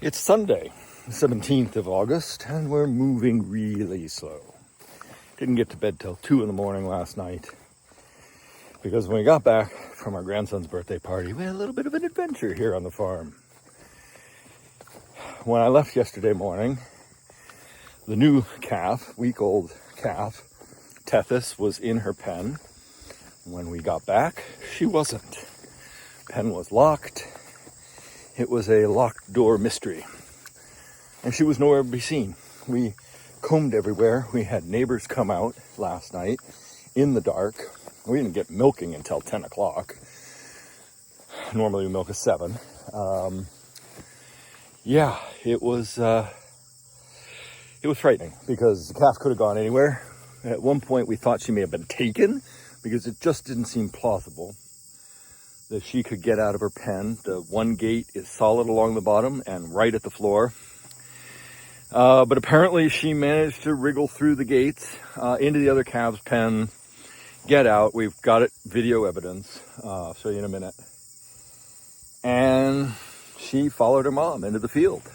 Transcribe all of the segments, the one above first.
It's Sunday, the 17th of August, and we're moving really slow. Didn't get to bed till 2 in the morning last night, because when we got back from our grandson's birthday party, we had a little bit of an adventure here on the farm. When I left yesterday morning, the new calf, week-old calf, Tethys, was in her pen. When we got back, she wasn't. Pen was locked. It was a locked door mystery. And she was nowhere to be seen. We combed everywhere. We had neighbors come out last night in the dark. We didn't get milking until 10 o'clock. Normally we milk at 7. It was frightening because the calf could have gone anywhere. At one point we thought she may have been taken because it just didn't seem plausible that she could get out of her pen. The one gate is solid along the bottom and right at the floor. But apparently she managed to wriggle through the gates into the other calf's pen, get out. We've got it, video evidence. I'll show you in a minute. And she followed her mom into the field.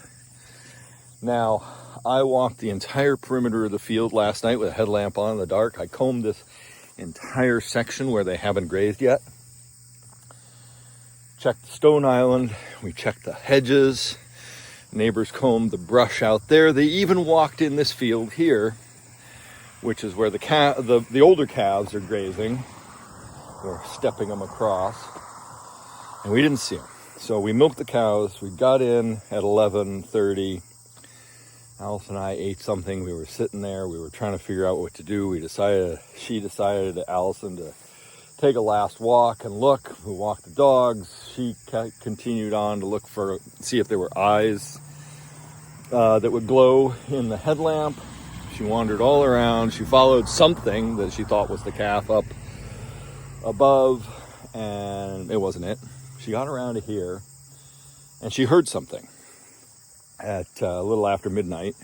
Now, I walked the entire perimeter of the field last night with a headlamp on in the dark. I combed this entire section where they haven't grazed yet. Checked the stone island, we checked the hedges, neighbors combed the brush out there. They even walked in this field here, which is where the older calves are grazing. We're stepping them across, and we didn't see them. So we milked the cows, we got in at 11:30. Alice and I ate something, we were sitting there, we were trying to figure out what to do. She decided, Allison, to take a last walk and look. We walked the dogs. She continued on to see if there were eyes that would glow in the headlamp. She wandered all around. She followed something that she thought was the calf up above, and it wasn't it. She got around to here, and she heard something at a little after midnight.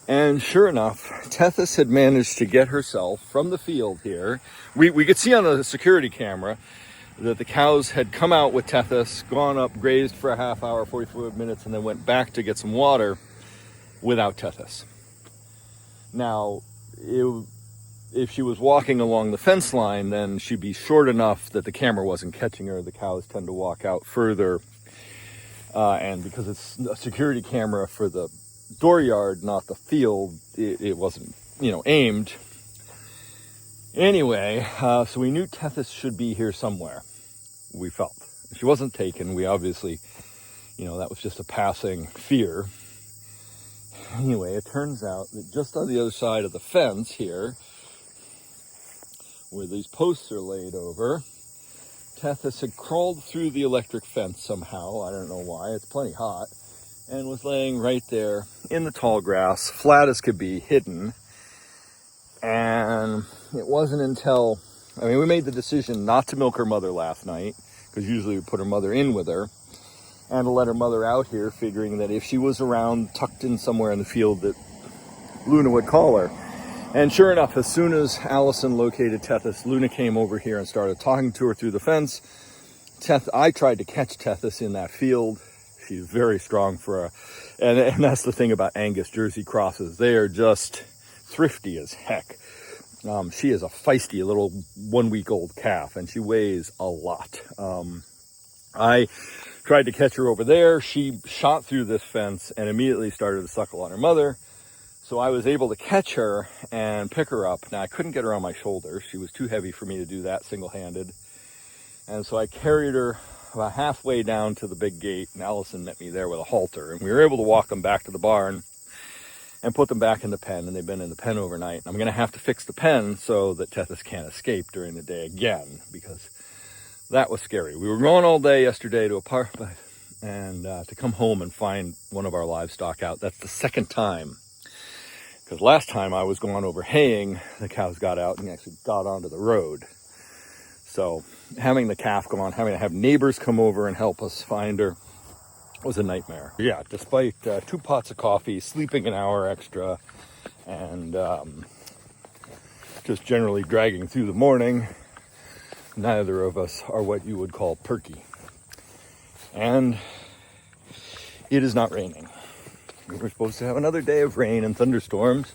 And sure enough, Tethys had managed to get herself from the field here. We could see on the security camera that the cows had come out with Tethys, gone up, grazed for a half hour, 45 minutes, and then went back to get some water without Tethys. Now, if she was walking along the fence line, then she'd be short enough that the camera wasn't catching her. The cows tend to walk out further. And because it's a security camera for the dooryard, not the field, it wasn't, aimed. Anyway, so we knew Tethys should be here somewhere, we felt. She wasn't taken. We obviously, that was just a passing fear. Anyway, it turns out that just on the other side of the fence here, where these posts are laid over, Tethys had crawled through the electric fence somehow. I don't know why. It's plenty hot. And was laying right there in the tall grass, flat as could be, hidden. And it wasn't until, we made the decision not to milk her mother last night, because usually we put her mother in with her, and to let her mother out here, figuring that if she was around, tucked in somewhere in the field, that Luna would call her. And sure enough, as soon as Allison located Tethys, Luna came over here and started talking to her through the fence. I tried to catch Tethys in that field. She's very strong and that's the thing about Angus Jersey crosses. They are just thrifty as heck. She is a feisty little 1-week-old calf, and she weighs a lot. I tried to catch her over there. She shot through this fence and immediately started to suckle on her mother. So I was able to catch her and pick her up. Now, I couldn't get her on my shoulders. She was too heavy for me to do that single-handed. And so I carried her about halfway down to the big gate, and Allison met me there with a halter. And we were able to walk them back to the barn and put them back in the pen, and they've been in the pen overnight. I'm going to have to fix the pen so that Tethys can't escape during the day again, because that was scary. We were gone all day yesterday to a park, and to come home and find one of our livestock out. That's the second time. Because last time I was going over haying, the cows got out and actually got onto the road. So having the calf go on, having to have neighbors come over and help us find her was a nightmare. Yeah, despite 2 pots of coffee, sleeping an hour extra, and just generally dragging through the morning, neither of us are what you would call perky. And It is not raining. We were supposed to have another day of rain and thunderstorms.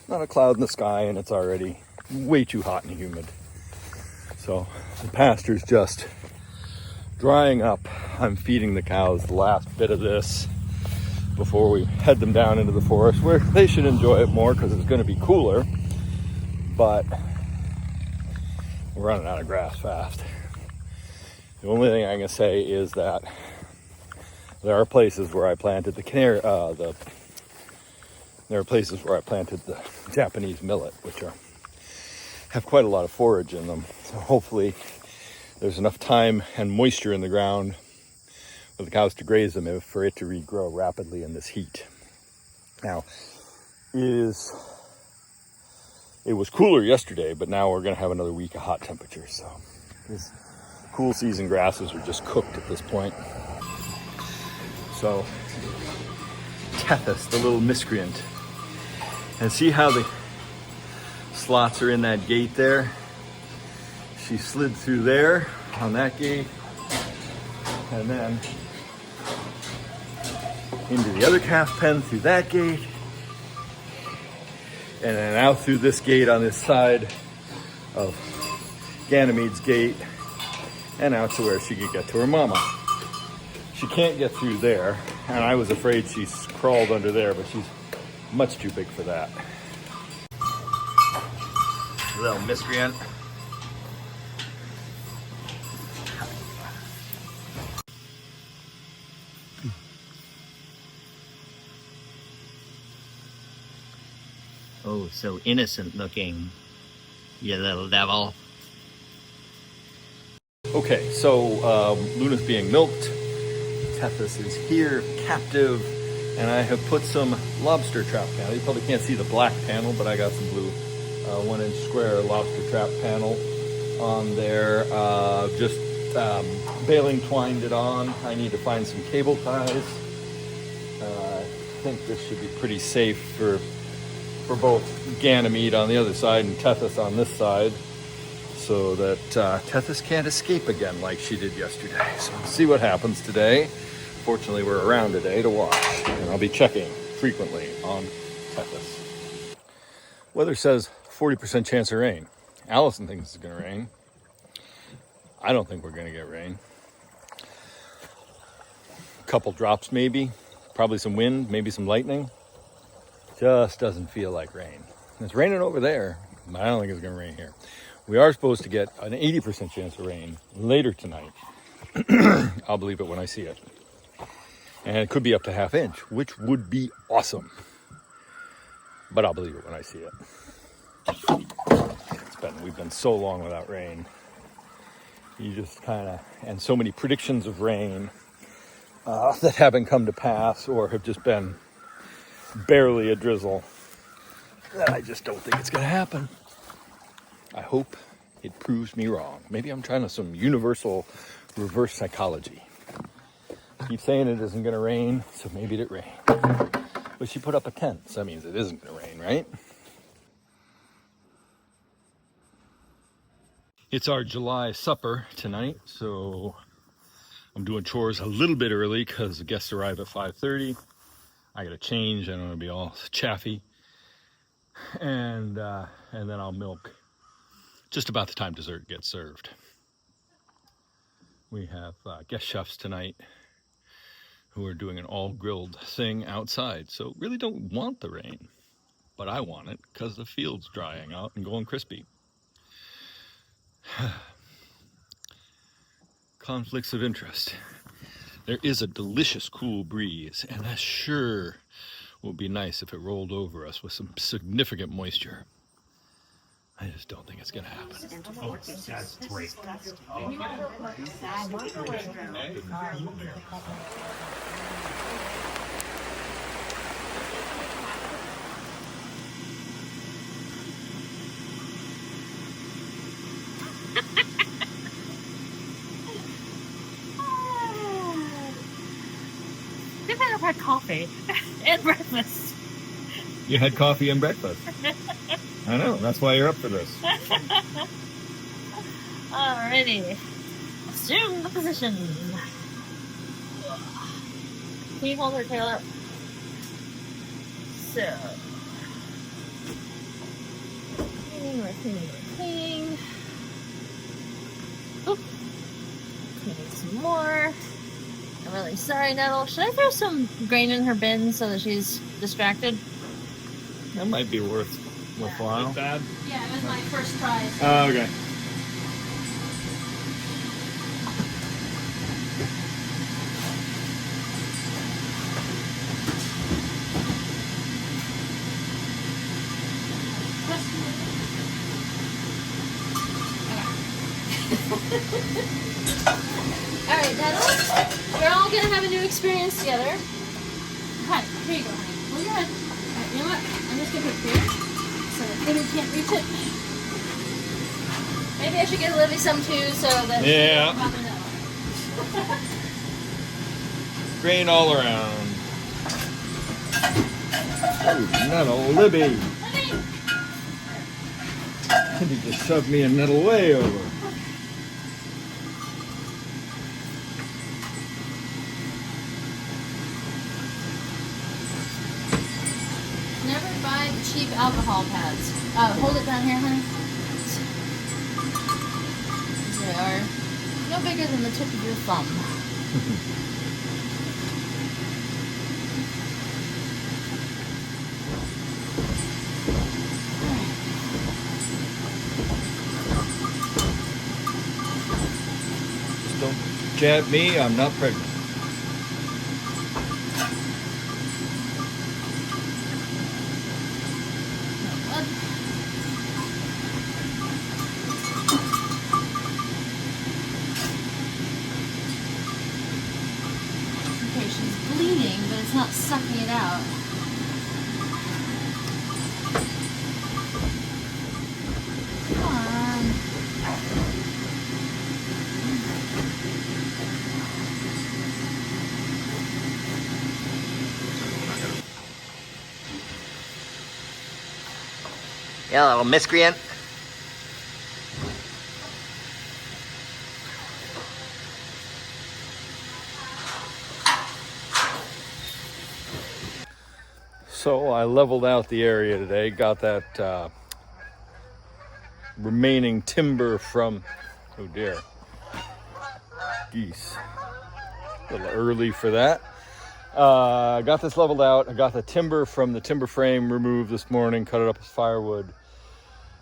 Not a cloud in the sky, and it's already way too hot and humid. So the pasture's just drying up. I'm feeding the cows the last bit of this before we head them down into the forest, where they should enjoy it more because it's going to be cooler. But we're running out of grass fast. The only thing I can say is that there are places where I planted there are places where I planted the Japanese millet, which have quite a lot of forage in them. So hopefully there's enough time and moisture in the ground for the cows to graze them for it to regrow rapidly in this heat. Now, it was cooler yesterday, but now we're going to have another week of hot temperatures. So these cool season grasses are just cooked at this point. So Tethys, the little miscreant, and see how the slots are in that gate there? She slid through there on that gate, and then into the other calf pen through that gate, and then out through this gate on this side of Ganymede's gate, and out to where she could get to her mama. She can't get through there, and I was afraid she's crawled under there, but she's much too big for that. Little miscreant. Oh, so innocent looking, you little devil. Okay, so Luna's being milked. Tethys is here, captive, and I have put some lobster trap panel. You probably can't see the black panel, but I got some blue 1-inch square lobster trap panel on there. Just baling twined it on. I need to find some cable ties. I think this should be pretty safe for both Ganymede on the other side and Tethys on this side, so that Tethys can't escape again like she did yesterday. So we'll see what happens today. Fortunately, we're around today to watch, and I'll be checking frequently on Tethys. Weather says 40% chance of rain. Allison thinks it's going to rain. I don't think we're going to get rain. A couple drops maybe, probably some wind, maybe some lightning. Just doesn't feel like rain. It's raining over there, but I don't think it's going to rain here. We are supposed to get an 80% chance of rain later tonight. I'll believe it when I see it. And it could be up to ½ inch, which would be awesome. But I'll believe it when I see it. We've been so long without rain. You just and so many predictions of rain that haven't come to pass or have just been barely a drizzle, that I just don't think it's going to happen. I hope it proves me wrong. Maybe I'm trying some universal reverse psychology. Keep saying it isn't going to rain, so maybe it rained. But she put up a tent, so that means it isn't going to rain, right? It's our July supper tonight, so I'm doing chores a little bit early because the guests arrive at 5:30. I gotta change. I don't want to be all chaffy, and then I'll milk just about the time dessert gets served. We have guest chefs tonight who are doing an all-grilled thing outside, so really don't want the rain, but I want it because the field's drying out and going crispy. Conflicts of interest. There is a delicious cool breeze, and that sure would be nice if it rolled over us with some significant moisture. I just don't think it's going to happen. Oh, that's great. I think I've had coffee and breakfast. You had coffee and breakfast. I know, that's why you're up for this. Alrighty. Assume the position. Can you hold her tail up? So, we're cleaning. Oop. Cleaning some more. I'm really sorry, Nettle. Should I throw some grain in her bin so that she's distracted? That might be worthwhile. Bad. Yeah, it was my first try. So. Oh, okay. Alright, Nettle. We're all gonna have a new experience together. Hi, here you go, honey. Hold your head. Alright, you know what? I'm just gonna put it here so that Amy can't reach it. Maybe I should get Olivia some too so that she doesn't bother Nettle. Grain all around. Oh, Nettle, Libby. Libby just shoved me a Nettle way over. Never buy the cheap alcohol pads. Hold it down here, honey. They are no bigger than the tip of your thumb. Just don't jab me, I'm not pregnant. Okay, she's bleeding, but it's not sucking it out. Come on. Yeah, little miscreant. So I leveled out the area today, got that remaining timber from, oh dear, geese. A little early for that. I got this leveled out. I got the timber from the timber frame removed this morning, cut it up as firewood.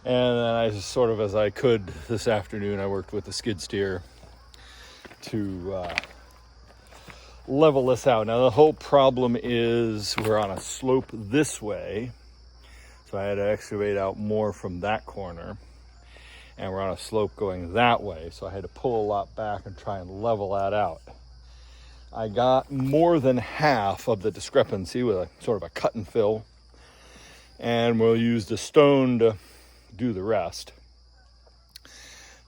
And then I just sort of, as I could this afternoon, I worked with the skid steer to level this out. Now the whole problem is we're on a slope this way, so I had to excavate out more from that corner, and we're on a slope going that way, so I had to pull a lot back and try and level that out. I got more than half of the discrepancy with a sort of a cut and fill, and we'll use the stone to do the rest.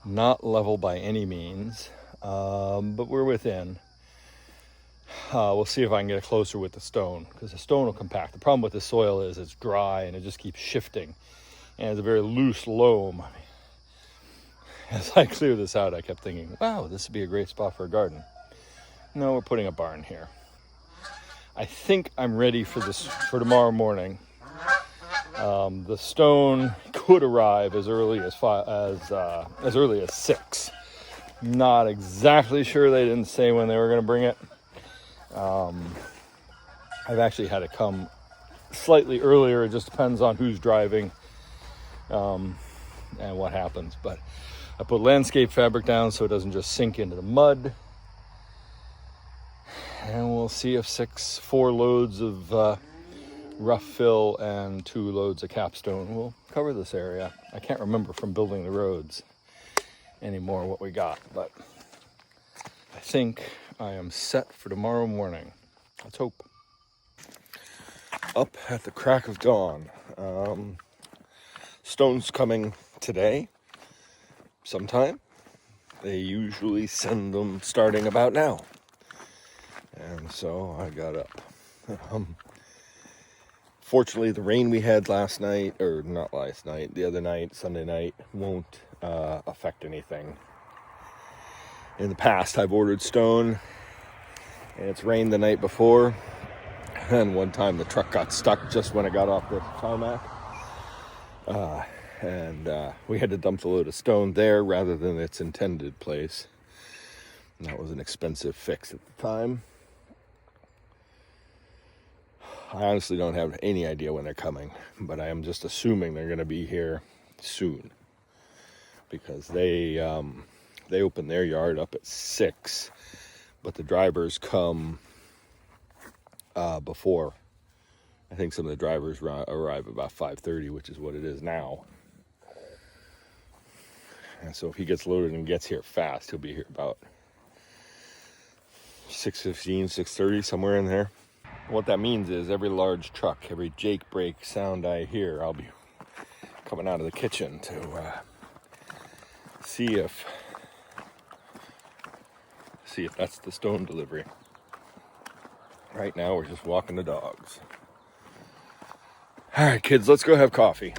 Not level by any means, but we're within. We'll see if I can get closer with the stone, because the stone will compact. The problem with the soil is it's dry and it just keeps shifting, and it's a very loose loam. As I clear this out, I kept thinking, wow, this would be a great spot for a garden. No, we're putting a barn here. I think I'm ready for this for tomorrow morning. The stone could arrive as early as 6. Not exactly sure. They didn't say when they were going to bring it. I've actually had it come slightly earlier. It just depends on who's driving and what happens. But I put landscape fabric down so it doesn't just sink into the mud. And we'll see if 4 loads of rough fill and 2 loads of capstone will cover this area. I can't remember from building the roads anymore what we got, but I think I am set for tomorrow morning. Let's hope. Up at the crack of dawn. Stone's coming today sometime. They usually send them starting about now. And so I got up. Fortunately, the rain we had last night, or not last night, the other night, Sunday night, won't affect anything. In the past, I've ordered stone, And it's rained the night before, and one time the truck got stuck just when it got off the tarmac. And we had to dump the load of stone there rather than its intended place. And that was an expensive fix at the time. I honestly don't have any idea when they're coming, but I am just assuming they're going to be here soon, because they open their yard up at 6, but the drivers come before. I think some of the drivers arrive about 5:30, which is what it is now. And so if he gets loaded and gets here fast, he'll be here about 6:15, 6:30, somewhere in there. What that means is every large truck, every Jake brake sound I hear, I'll be coming out of the kitchen to see if that's the stone delivery. Right now we're just walking the dogs. All right, kids, let's go have coffee.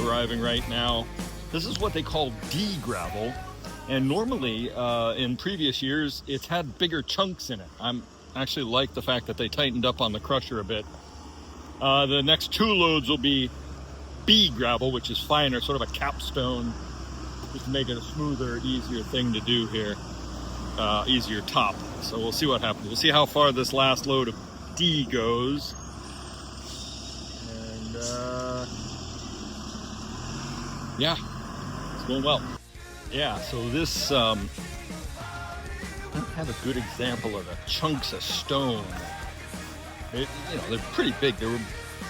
Arriving right now. This is what they call D gravel, and normally in previous years it's had bigger chunks in it. I'm actually like the fact that they tightened up on the crusher a bit. The next 2 loads will be B gravel, which is finer, sort of a capstone, just to make it a smoother, easier thing to do here, easier top. So we'll see what happens. We'll see how far this last load of D goes. And yeah, it's going well. Yeah, so this I don't have a good example of the chunks of stone. They're pretty big. They were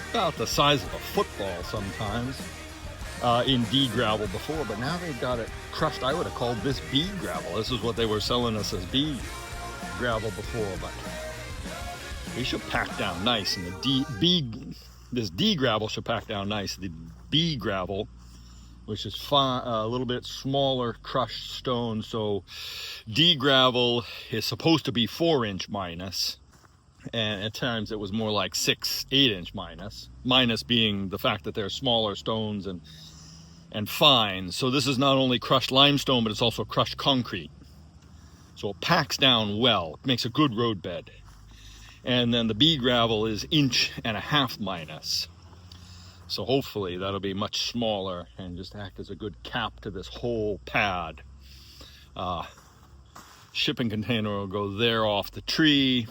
about the size of a football sometimes in D gravel before, but now they've got it crushed. I would have called this B gravel. This is what they were selling us as B gravel before, but they should pack down nice. And this D gravel should pack down nice. The B gravel, which is a little bit smaller crushed stone. So D gravel is supposed to be 4-inch minus, and at times it was more like 6-8-inch minus. Minus being the fact that they're smaller stones and fine. So this is not only crushed limestone, but it's also crushed concrete. So it packs down well, makes a good road bed. And then the B gravel is 1.5 inches minus. So hopefully that'll be much smaller and just act as a good cap to this whole pad. Shipping container will go there off the tree.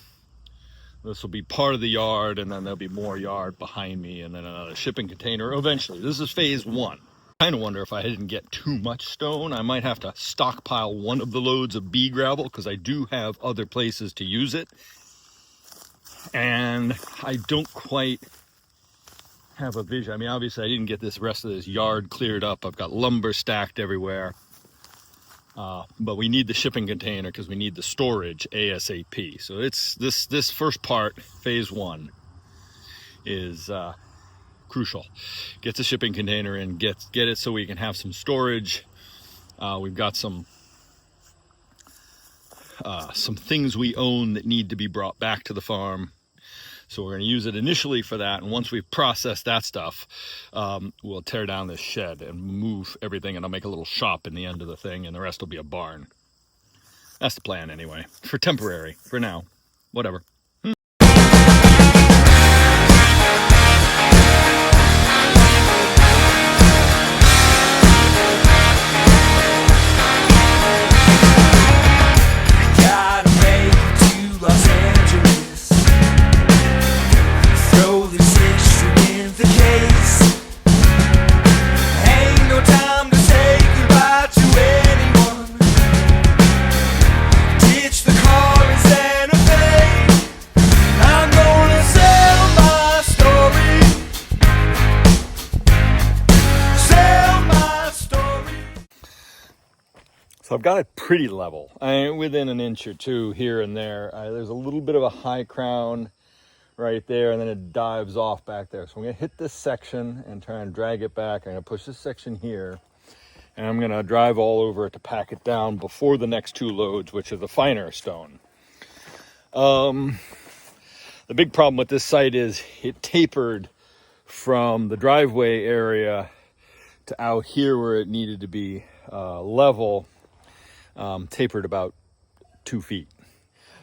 This will be part of the yard, and then there'll be more yard behind me, and then another shipping container eventually. This is phase 1. I kind of wonder if I didn't get too much stone, I might have to stockpile one of the loads of B gravel, because I do have other places to use it. And I don't quite have a vision. I mean, obviously I didn't get this rest of this yard cleared up. I've got lumber stacked everywhere. But we need the shipping container because we need the storage ASAP. So it's this first part, phase 1, is crucial. Get the shipping container in, get it so we can have some storage. We've got some things we own that need to be brought back to the farm. So we're going to use it initially for that, and once we've processed that stuff, we'll tear down this shed and move everything, and I'll make a little shop in the end of the thing, and the rest will be a barn. That's the plan anyway, for temporary, for now, whatever. So I've got it pretty level. Within an inch or two here and there. There's a little bit of a high crown right there, and then it dives off back there. So I'm gonna hit this section and try and drag it back. I'm gonna push this section here, and I'm gonna drive all over it to pack it down before the next 2 loads, which are the finer stone. The big problem with this site is it tapered from the driveway area to out here where it needed to be level. Tapered about 2 feet.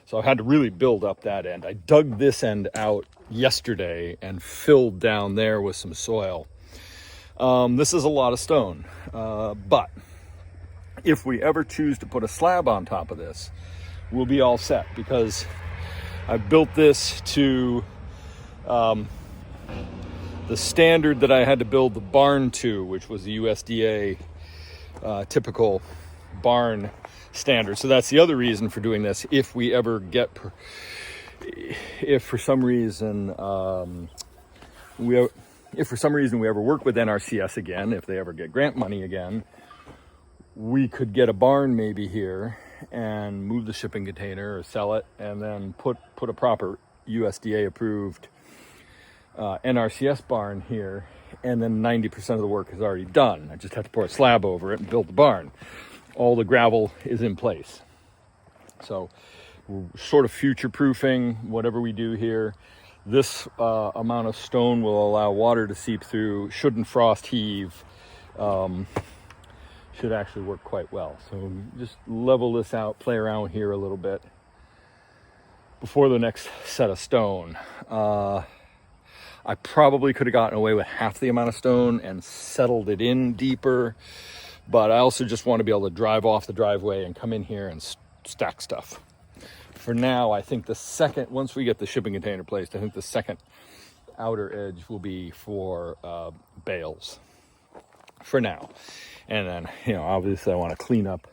So I had to really build up that end. I dug this end out yesterday and filled down there with some soil. This is a lot of stone, but if we ever choose to put a slab on top of this, we'll be all set, because I built this to the standard that I had to build the barn to, which was the USDA typical barn standard. So that's the other reason for doing this. If we ever get, if for some reason we ever work with NRCS again, if they ever get grant money again, we could get a barn maybe here and move the shipping container or sell it, and then put a proper USDA approved NRCS barn here, and then 90% of the work is already done. I just have to pour a slab over it and build the barn. All the gravel is in place. So we're sort of future-proofing whatever we do here. This amount of stone will allow water to seep through, shouldn't frost heave, should actually work quite well. So just level this out, play around here a little bit before the next set of stone. I probably could have gotten away with half the amount of stone and settled it in deeper, but I also just want to be able to drive off the driveway and come in here and stack stuff. For now, I think once we get the shipping container placed, I think the second outer edge will be for bales for now. And then, obviously I want to clean up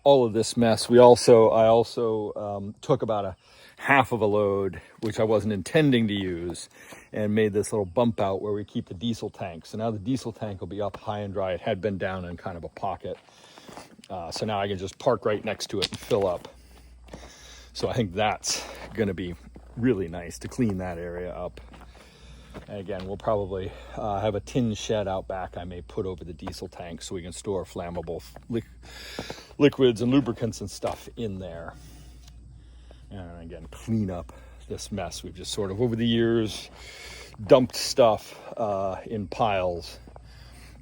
all of this mess. I also took about a half of a load, which I wasn't intending to use, and made this little bump out where we keep the diesel tank. So now the diesel tank will be up high and dry. It had been down in kind of a pocket. So now I can just park right next to it and fill up. So I think that's going to be really nice to clean that area up. And again, we'll probably have a tin shed out back I may put over the diesel tank so we can store flammable liquids and lubricants and stuff in there. And again, clean up this mess. We've just sort of, over the years, dumped stuff in piles,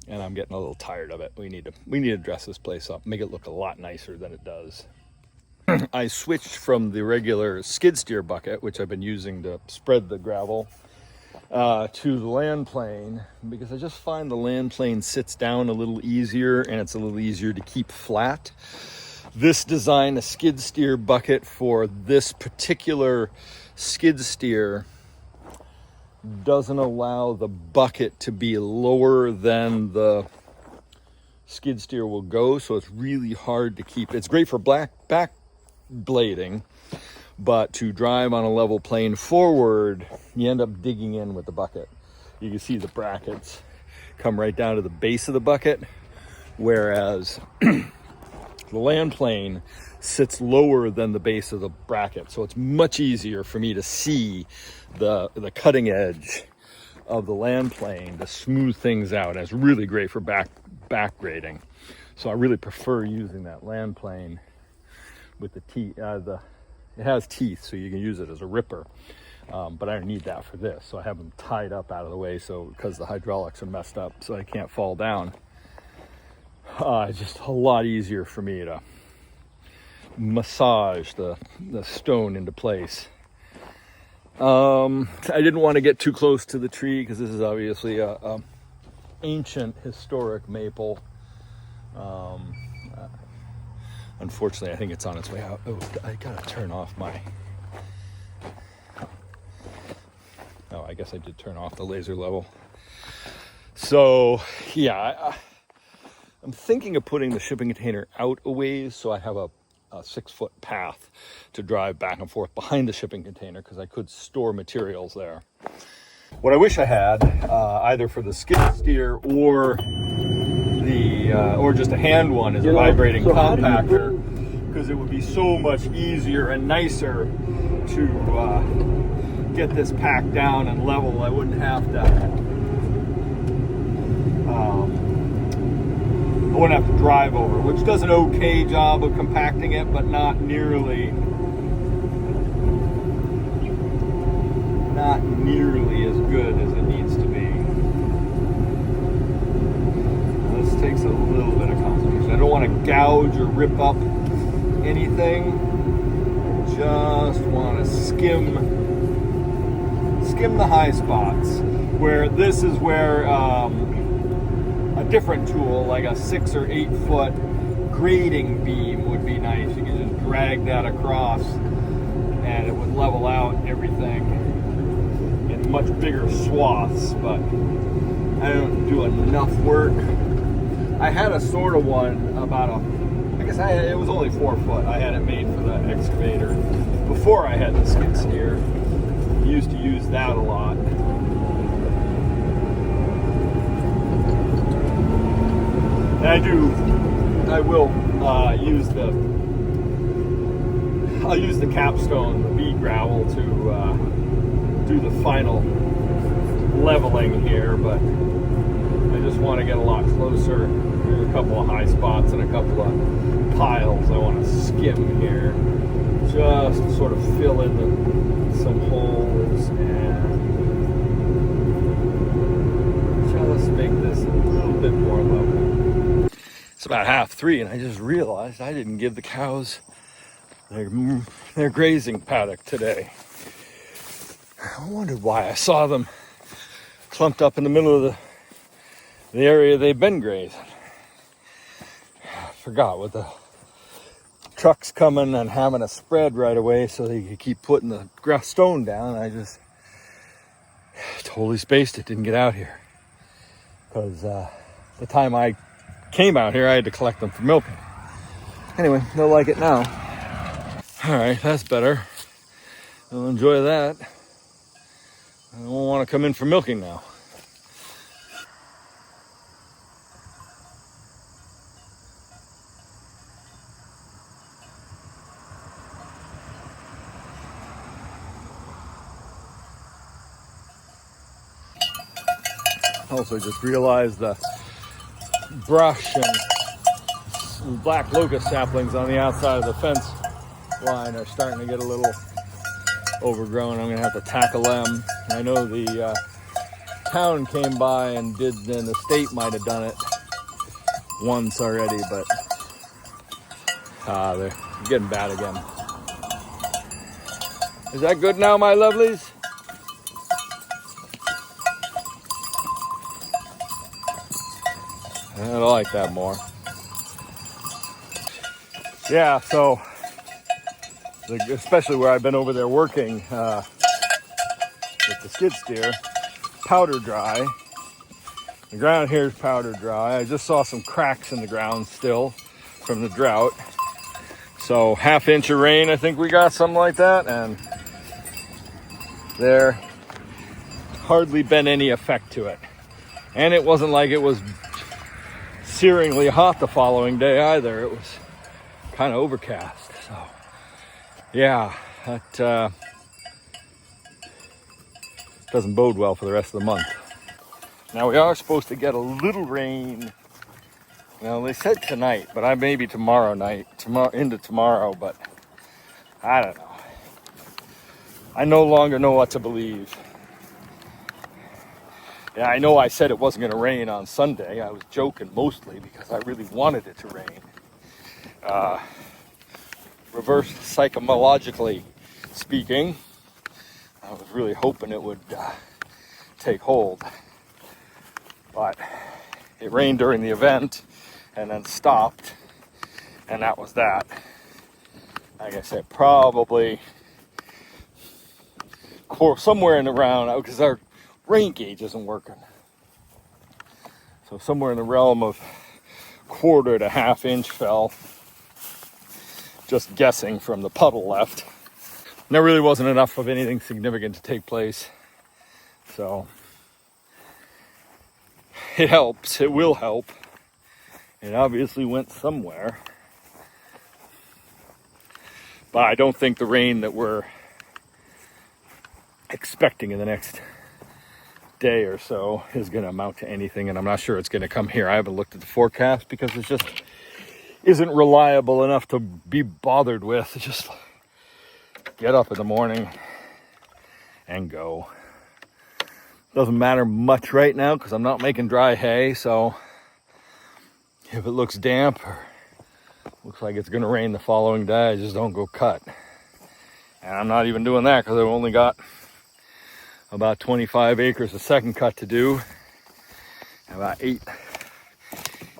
and I'm getting a little tired of it. We need to dress this place up, make it look a lot nicer than it does. I switched from the regular skid steer bucket, which I've been using to spread the gravel, to the land plane, because I just find the land plane sits down a little easier and it's a little easier to keep flat. This design, a skid steer bucket for this particular skid steer, doesn't allow the bucket to be lower than the skid steer will go, so it's really hard to keep. It's great for back blading, but to drive on a level plane forward, you end up digging in with the bucket. You can see the brackets come right down to the base of the bucket, whereas the land plane sits lower than the base of the bracket. So it's much easier for me to see the cutting edge of the land plane to smooth things out. And it's really great for back grading. So I really prefer using that land plane with the teeth. It has teeth, so you can use it as a ripper. But I don't need that for this. So I have them tied up out of the way, so because the hydraulics are messed up, so I can't fall down. It's just a lot easier for me to massage the stone into place. I didn't want to get too close to the tree because this is obviously a ancient historic maple. Unfortunately, I think it's on its way out. Oh, I gotta turn off my... Oh, I guess I did turn off the laser level. So, yeah, I'm thinking of putting the shipping container out a ways so I have a 6-foot path to drive back and forth behind the shipping container, because I could store materials there. What I wish I had, either for the skid steer or just a hand one, is a vibrating compactor, because it would be so much easier and nicer to get this packed down and level. I wouldn't have to drive over, which does an okay job of compacting it, but not nearly as good as it needs to be. This takes a little bit of concentration. I don't want to gouge or rip up anything. I just want to skim the high spots. Where this is where a different tool, like a 6 or 8 foot grading beam, would be nice. You can just drag that across and it would level out everything in much bigger swaths, but I don't do enough work. I had a sort of one about it was only 4 foot. I had it made for the excavator before I had the skid steer. Used to use that a lot. And I'll use the capstone, the bead gravel, to do the final leveling here, but I just want to get a lot closer. There's a couple of high spots and a couple of piles I want to skim here, just to sort of fill in some holes and just make this a little bit more level. It's about 2:30 and I just realized I didn't give the cows their grazing paddock today. I wondered why. I saw them clumped up in the middle of the area they've been grazing. I forgot, with the trucks coming and having a spread right away so they could keep putting the stone down, I just totally spaced it, didn't get out here. Because the time I came out here, I had to collect them for milking. Anyway, they'll like it now. All right, that's better. I'll enjoy that. I don't want to come in for milking now. Also just realized the brush and black locust saplings on the outside of the fence line are starting to get a little overgrown. I'm going to have to tackle them. I know the town came by and the state might have done it once already, but they're getting bad again. Is that good now, my lovelies? I like that more. Yeah, so especially where I've been over there working with the skid steer, powder dry. The ground here is powder dry. I just saw some cracks in the ground still from the drought. So ½ inch of rain, I think we got something like that, and there hardly been any effect to it. And it wasn't like it was searingly hot the following day either. It was kind of overcast. So yeah, that doesn't bode well for the rest of the month. Now we are supposed to get a little rain. Now they said tonight, but maybe tomorrow night, into tomorrow, but I don't know. I no longer know what to believe. Yeah, I know I said it wasn't going to rain on Sunday. I was joking mostly because I really wanted it to rain. Reverse psychologically speaking, I was really hoping it would take hold. But it rained during the event and then stopped, and that was that. Like I said, probably somewhere in around, because our rain gauge isn't working. So somewhere in the realm of quarter to ½ inch fell. Just guessing from the puddle left. And there really wasn't enough of anything significant to take place. So it helps, it will help. It obviously went somewhere. But I don't think the rain that we're expecting in the next day or so is going to amount to anything, and I'm not sure it's going to come here. I haven't looked at the forecast because it just isn't reliable enough to be bothered with. It's just get up in the morning and go. Doesn't matter much right now because I'm not making dry hay, so if it looks damp or looks like it's going to rain the following day, I just don't go cut. And I'm not even doing that because I've only got about 25 acres of second cut to do, about 8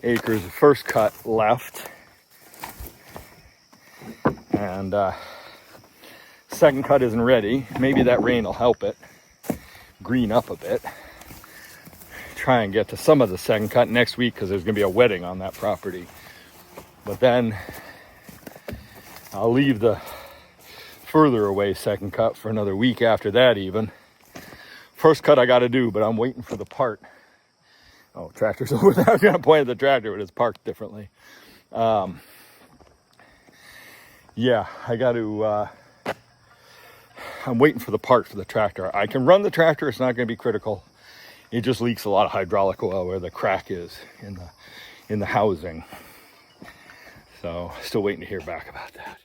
acres of first cut left, and second cut isn't ready. Maybe that rain will help it green up a bit. Try and get to some of the second cut next week because there's going to be a wedding on that property. But then I'll leave the further away second cut for another week after that even. First cut I got to do, but I'm waiting for the part. Oh, tractor's over there. I was going to point at the tractor, but it's parked differently. Yeah, I got to... I'm waiting for the part for the tractor. I can run the tractor. It's not going to be critical. It just leaks a lot of hydraulic oil where the crack is in the housing. So still waiting to hear back about that.